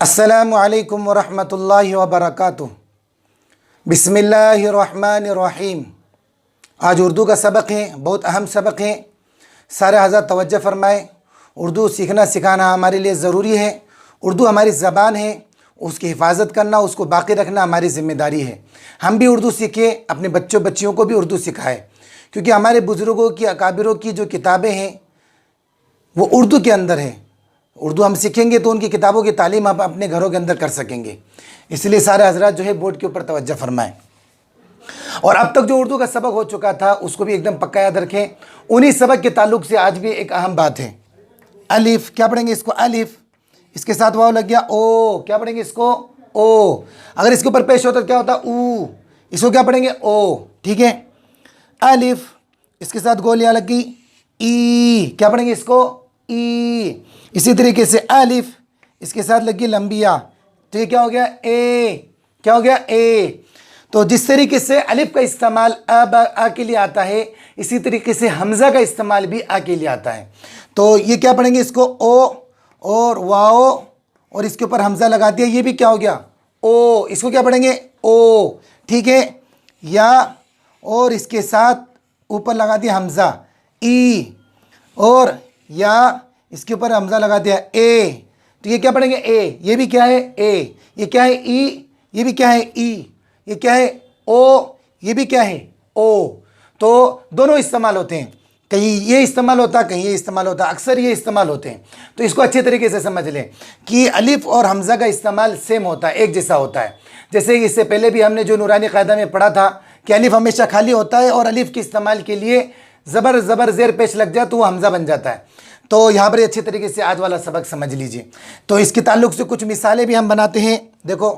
अस्सलामु अलैकुम वरहमतुल्लाहि वबरकातुह। बिस्मिल्लाहिर्रहमानिर्रहीम। आज उर्दू का सबक है, बहुत अहम सबक है। सारे हज़रात तवज्जो फरमाए। उर्दू सीखना सिखाना हमारे लिए ज़रूरी है। उर्दू हमारी ज़बान है, उसकी हिफाजत करना, उसको बाकी रखना हमारी ज़िम्मेदारी है। हम भी उर्दू सीखें, अपने बच्चों बच्चियों को भी उर्दू सिखाएं, क्योंकि हमारे बुज़ुर्गों की, अकाबिरों की जो किताबें हैं वो उर्दू के अंदर है। उर्दू हम सीखेंगे तो उनकी किताबों की तालीम हम अपने घरों के अंदर कर सकेंगे। इसलिए सारे हजरात जो है बोर्ड के ऊपर तवज्जो फरमाएं। और अब तक जो उर्दू का सबक हो चुका था उसको भी एकदम पक्का याद रखें। उन्हीं सबक के ताल्लुक से आज भी एक अहम बात है। अलिफ, क्या पढ़ेंगे इसको? अलिफ, इसके साथ वाव लग गया। ओ, क्या पढ़ेंगे इसको? ओ। अगर इसके ऊपर पेश होता तो क्या होता? ऊ। इसको क्या पढ़ेंगे? ओ। ठीक है। अलिफ, इसके साथ गोलियां लग गई। ई, क्या पढ़ेंगे इसको? ई। इसी तरीके से अलिफ, इसके साथ लगी लंबिया, तो ये क्या हो गया? ए। क्या हो गया? ए। तो जिस तरीके से अलिफ का इस्तेमाल आ के लिए आता है, इसी तरीके से हमज़ा का इस्तेमाल भी आ के लिए आता है। तो ये क्या पढ़ेंगे इसको? ओ और वाओ, और इसके ऊपर हमज़ा लगा दिया, ये भी क्या हो गया? ओ। इसको क्या पढ़ेंगे? ओ। ठीक है। या, और इसके साथ ऊपर लगा दिया हमज़ा, ई, और या इसके ऊपर हमज़ा लगा दिया, ए। तो ये क्या पढ़ेंगे? ए। ये भी क्या है? ए। ये क्या है? ई। ये भी क्या है? ई। ये क्या है? ओ। ये भी क्या है? ओ। तो दोनों इस्तेमाल होते हैं, कहीं ये इस्तेमाल होता है, कहीं ये इस्तेमाल होता है, अक्सर ये इस्तेमाल होते हैं। तो इसको अच्छे तरीके से समझ लें कि अलिफ और हमज़ा का इस्तेमाल सेम होता है, एक जैसा होता है। जैसे इससे पहले भी हमने जो नूरानी कायदा में पढ़ा था कि अलिफ हमेशा खाली होता है और अलिफ के इस्तेमाल के लिए ज़बर ज़ेर पेश लग जाए तो वो हमज़ा बन जाता है। तो यहाँ पर अच्छे तरीके से आज वाला सबक समझ लीजिए। तो इसके ताल्लुक से कुछ मिसालें भी हम बनाते हैं। देखो,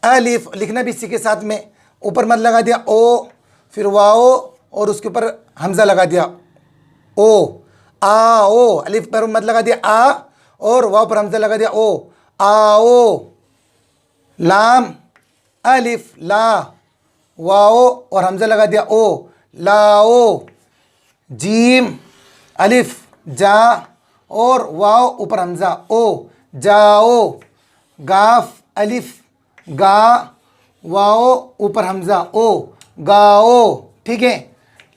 अलिफ लिखना भी इसी के साथ में, ऊपर मत लगा दिया ओ, फिर वाओ, और उसके ऊपर हमज़ा लगा दिया, ओ। आ ओ, अलिफ पर मत लगा दिया आ, और वाओ पर हमज़ा लगा दिया, ओ। आओ। लाम, अलिफ ला, वाओ और हमज़ा लगा दिया, ओ। लाओ। जीम, अलिफ जा, और वाओ ऊपर हमज़ा, ओ। जाओ। गाफ, अलिफ गा, वाओ ऊपर हमज़ा, ओ। गाओ। ठीक है।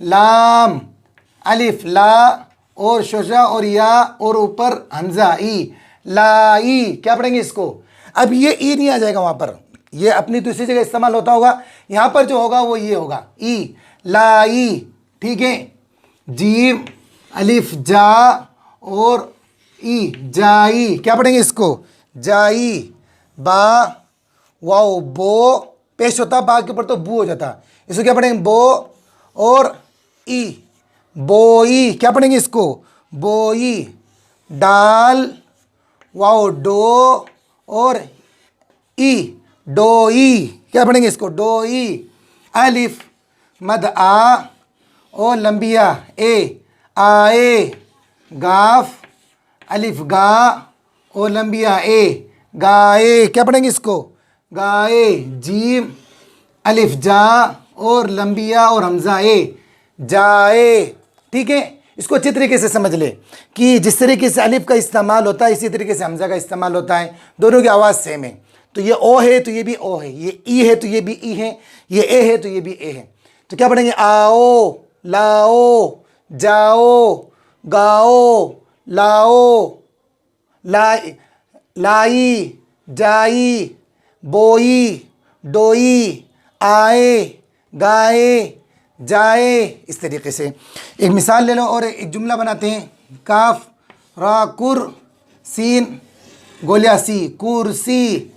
लाम, अलिफ ला, और शोशा और या, और ऊपर हमज़ा, ई। लाई। क्या पढ़ेंगे इसको? अब ये ई नहीं आ जाएगा वहाँ पर, ये अपनी दूसरी जगह इस्तेमाल होता होगा, यहाँ पर जो होगा वो ये होगा, ई। लाई। ठीक है। जीम, अलिफ जा, और ई। जाई। क्या पढ़ेंगे इसको? जाई। बा, वाओ बो, पेश होता बा के ऊपर तो बू हो जाता, इसको क्या पढ़ेंगे? बो, और ई। बोई। क्या पढ़ेंगे इसको? बोई। डाल, वाओ डो, और ई। डोई। क्या पढ़ेंगे इसको? डोई। अलिफ मद आ, और लंबिया ए। आए। गाफ, अलिफ गा, और लंबिया ए। गाए। क्या पढ़ेंगे इसको? गाए। जीम, अलिफ जा, और लंबिया और हमज़ा ए। जाए। ठीक है। इसको अच्छे तरीके से समझ ले कि जिस तरीके से अलिफ का इस्तेमाल होता है इसी तरीके से हमज़ा का इस्तेमाल होता है, दोनों की आवाज़ सेम है। तो ये ओ है तो ये भी ओ है, ये ई है तो ये भी ई है, ये ए है तो ये भी ए है। तो क्या पढ़ेंगे? आओ, लाओ, जाओ, गाओ, लाओ, लाई, लाई, जाई, बोई, डोई, आए, गाए, जाए। इस तरीके से एक मिसाल ले लो और एक जुमला बनाते हैं। काफ रा कुर सीन गोलिया सी, कुर्सी।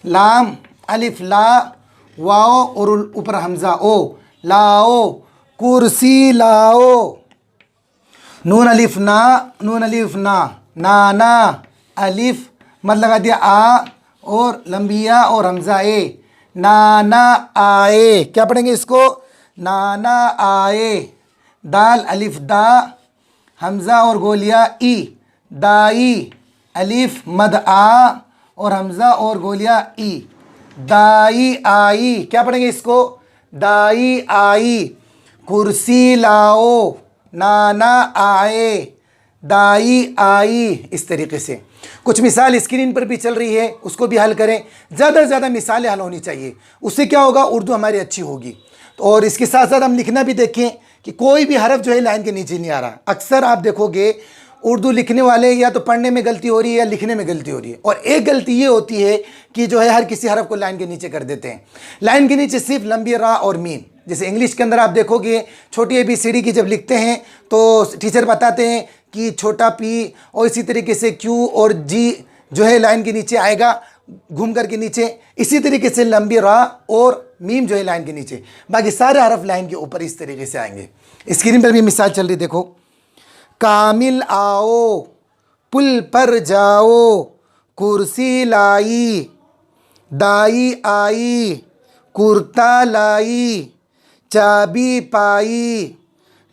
लाम, अलिफ ला, वाओ और ऊपर हमज़ा, ओ। लाओ। कुर्सी लाओ। नून अलिफ ना, नून अलिफ ना, नाना। अलिफ मत लगा दिया आ, और लंबिया और हमज़ा ए। नाना आए। क्या पढ़ेंगे इसको? नाना आए। दाल, अलिफ दा, हमज़ा और गोलिया ई। दाई। अलिफ मद आ, और हमज़ा और गोलिया ई। दाई आई। क्या पढ़ेंगे इसको? दाई आई। कुर्सी लाओ, नाना आए, दाई आई। इस तरीके से कुछ मिसाल स्क्रीन पर भी चल रही है, उसको भी हल करें। ज़्यादा से ज़्यादा मिसालें हल होनी चाहिए, उससे क्या होगा, उर्दू हमारी अच्छी होगी। और इसके साथ साथ हम लिखना भी देखें कि कोई भी हरफ जो है लाइन के नीचे नहीं आ रहा। अक्सर आप देखोगे उर्दू लिखने वाले या तो पढ़ने में गलती हो रही है या लिखने में गलती हो रही है। और एक गलती ये होती है कि जो है हर किसी हरफ को लाइन के नीचे कर देते हैं। लाइन के नीचे सिर्फ लंबी रा और मीम, जैसे इंग्लिश के अंदर आप देखोगे छोटी ABCD की जब लिखते हैं तो टीचर बताते हैं कि छोटा P, और इसी तरीके से Q और G जो है लाइन के नीचे आएगा घूम कर के नीचे। इसी तरीके से लंबी रा और मीम जो है लाइन के नीचे, बाकी सारे हरफ लाइन के ऊपर इस तरीके से आएंगे। स्क्रीन पर भी मिसाल चल रही, देखो। कामिल आओ, पुल पर जाओ, कुर्सी लाई, दाई आई, कुर्ता लाई, चाबी पाई,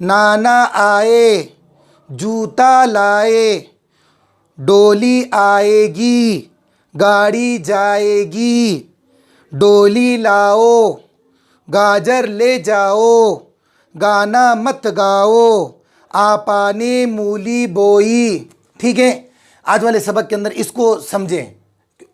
नाना आए, जूता लाए, डोली आएगी, गाड़ी जाएगी, डोली लाओ, गाजर ले जाओ, गाना मत गाओ, आपा ने मूली बोई। ठीक है, आज वाले सबक के अंदर इसको समझें,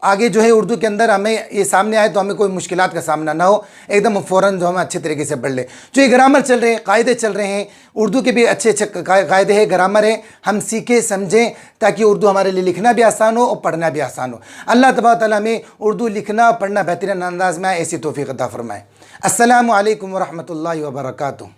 आगे जो है उर्दू के अंदर हमें ये सामने आए तो हमें कोई मुश्किलात का सामना ना हो, एकदम फ़ौरन जो हम अच्छे तरीके से पढ़ ले। जो ये ग्रामर चल रहे हैं, कायदे चल रहे हैं, उर्दू के भी अच्छे अच्छे कायदे हैं, ग्रामर है, हम सीखें समझें ताकि उर्दू हमारे लिए लिखना भी आसान हो और पढ़ना भी आसान हो। अल्लाह तबारक तआला में उर्दू लिखना और पढ़ना बेहतरीन अंदाज में आए, ऐसी तौफीक अता फरमाए। अस्सलामु अलैकुम व रहमतुल्लाहि व बरकातुहू।